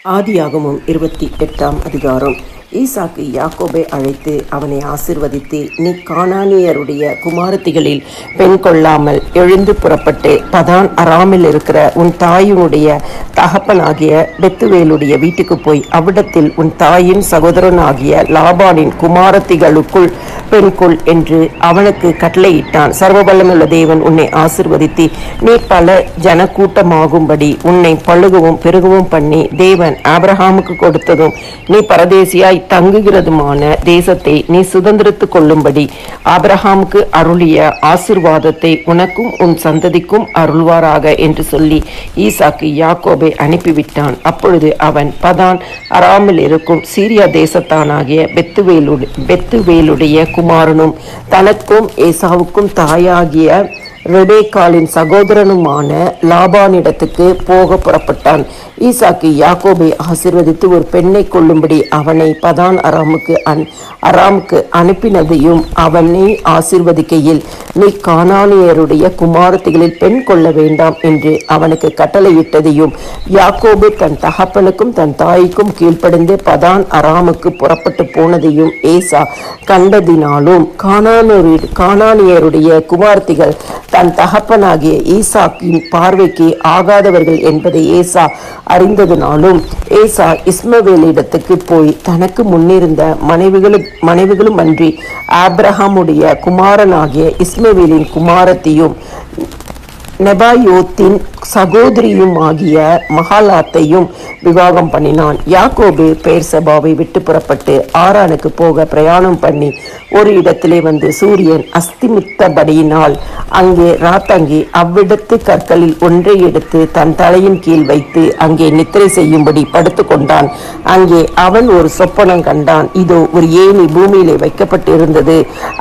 ஆதியாகமம் 28ஆம் அதிகாரம். ஈசாக்கு யாக்கோபை அழைத்து அவனை ஆசிர்வதித்து, நீ கானானியருடைய குமாரத்திகளில் பெண் கொள்ளாமல் எழுந்து புறப்பட்டு பதான் அராமில் இருக்கிற உன் தாயினுடைய தகப்பனாகிய பெத்துவேலுடைய வீட்டுக்கு போய் அவ்விடத்தில் உன் தாயின் சகோதரனாகிய லாபானின் குமாரத்திகளுக்குள் பெண் கொள் என்று அவனுக்கு கட்டளையிட்டான். சர்வபலமுள்ள தேவன் உன்னை ஆசிர்வதித்து நீ பல ஜனக்கூட்டமாகும்படி உன்னை பழுகவும் பெருகவும் பண்ணி தேவன் ஆபிரகாமுக்கு கொடுத்ததும் நீ பரதேசியாய் தங்குகிறதுமான தேசத்தை நீ சுதந்திரித்துக் கொள்ளும்படி ஆபிரகாமுக்கு அருளிய ஆசீர்வாதத்தை உனக்கும் உன் சந்ததிக்கும் அருள்வாராக என்று சொல்லி ஈசாக்கு யாக்கோபை அனுப்பிவிட்டான். அப்பொழுது அவன் பதான் அராமில் இருக்கும் சீரியா தேசத்தானாகிய பெத்துவேலுடைய குமாரனும் தனக்கும் ஏசாவுக்கும் தாயாகிய ரெபேக்காளின் சகோதரனுமான லாபானிடத்துக்கு போக புறப்பட்டான். ஈசாக்கு யாக்கோபை ஆசீர்வதித்து ஒரு பெண்ணை கொள்ளும்படி அவனை பதான் அராமுக்கு அனுப்பினதையும் அவனை ஆசீர்வதிக்கையில், நீ கானானியருடைய குமாரத்திகளில் பெண் கொள்ள வேண்டாம் என்று அவனுக்கு கட்டளையிட்டதையும் யாக்கோபு தன் தகப்பனுக்கும் தன் தாய்க்கும் கீழ்ப்படிந்து பதான் அராமுக்கு புறப்பட்டு போனதையும் ஏசா கண்டதினாலும் கானானியருடைய குமார்த்திகள் தன் தகப்பனாகிய ஈசாக்கின் பார்வைக்கு ஆகாதவர்கள் என்பதை ஏசா அறிந்ததினாலும் ஏசா இஸ்மவேலிடத்துக்கு போய் தனக்கு முன்னிருந்த மனைவிகளும் அன்றி ஆபிரகாமுடைய குமாரனாகிய இஸ்மவேலின் குமாரத்தையும் நெபாயோத்தின் சகோதரியுமாகிய மகாலாத்தையும் விவாகம் பண்ணினான். யாக்கோபு பெயர்சபாவை விட்டு புறப்பட்டு ஆரானுக்கு போக பிரயாணம் பண்ணி ஒரு இடத்திலே வந்து சூரியன் அஸ்திமித்தபடியினால் அங்கே ராத்தங்கி அவ்விடத்து கற்களில் ஒன்றை எடுத்து தன் தலையின் கீழ் வைத்து அங்கே நித்திரை செய்யும்படி படுத்து கொண்டான். அங்கே அவன் ஒரு சொப்பனம் கண்டான். இதோ, ஒரு ஏணி பூமியிலே வைக்கப்பட்டு இருந்தது.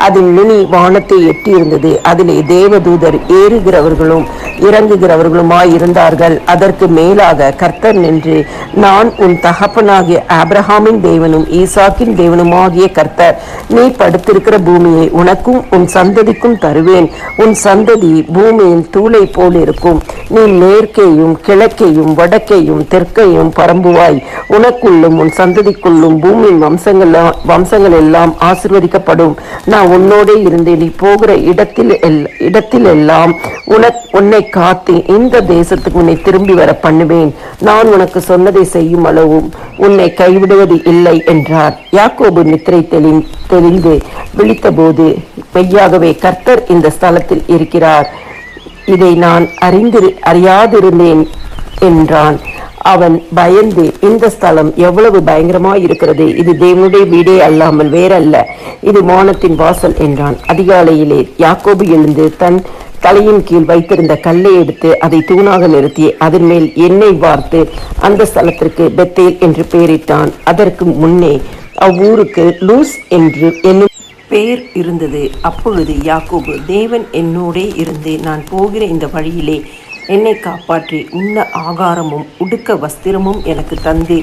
அதன் நுனி வானத்தை எட்டி இருந்தது. அதிலே தேவதூதர் ஏறுகிறவர்களும் இறங்குகிறவர்களுமாய் இருந்தார்கள். அதற்கு மேலாக கர்த்தர் நின்று, நான் உன் தகப்பனாகிய ஆபிரகாமின் தேவனும் ஈசாக்கின் தேவனுமாகிய கர்த்தர், நீ படுத்திருக்கிற பூமியை உனக்கும் உன் சந்ததிக்கும் தருவேன். உன் சந்ததி பூமியின் தூளை போல் இருக்கும். நீ மேற்கேயும் கிழக்கையும் வடக்கையும் தெற்கையும் பரம்புவாய். உனக்குள்ளும் உன் சந்ததிக்குள்ளும் பூமியின் வம்சங்கள் எல்லாம் ஆசீர்வதிக்கப்படும். நான் உன்னோடே இருந்து நீ போகிற இடத்தில் எல்லாம் உன்னை காத்து இந்த தேசத்துக்கு உன்னை திரும்பி வர பண்ணுவேன். நான் உனக்கு சொன்னதை செய்யும் அளவும் உன்னை கைவிடுவது இல்லை என்றார். யாக்கோபு நித்திரை தெளிந்து விழித்தபோது, மெய்யாகவே கர்த்தர் இந்த ஸ்தலத்தில் இருக்கிறார், இதை நான் அறியாதிருந்தேன் என்றான். அவன் பயந்து, இந்த ஸ்தலம் எவ்வளவு பயங்கரமாய் இருக்கிறது, இது தேவனுடைய வீடே அல்லாமல் வேறல்ல, இது வானத்தின் வாசல் என்றான். அதிகாலையிலே யாக்கோபு எழுந்து தன் தலையின் கீழ் வைத்திருந்த கல்லை எடுத்து அதை தூணாக நிறுத்தி அதன் மேல் எண்ணெய் வார்த்து அந்த ஸ்தலத்திற்கு பெத்தேல் என்று பெயரிட்டான். அதற்கு முன்னே அவ்வூருக்கு லூஸ் என்னும் பெயர் இருந்தது. அப்பொழுது யாக்கோபு, தேவன் என்னோடே இருந்து நான் போகிற இந்த வழியிலே என்னை காப்பாற்றி உண்ண ஆகாரமும் உடுக்க வஸ்திரமும் எனக்கு தந்து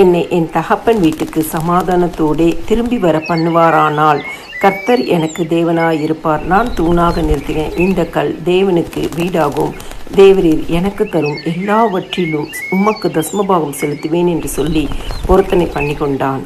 என்னை என் தகப்பன் வீட்டுக்கு சமாதானத்தோடே திரும்பி வர பண்ணுவாரானால் கர்த்தர் எனக்கு தேவனாயிருப்பார். நான் தூணாக நிறுத்தினேன் இந்த கல் தேவனுக்கு வீடாகும். தேவரீர் எனக்கு தரும் எல்லாவற்றிலும் உமக்கு தஸ்மபாகம் செலுத்துவேன் என்று சொல்லி பொருத்தனை பண்ணி கொண்டான்.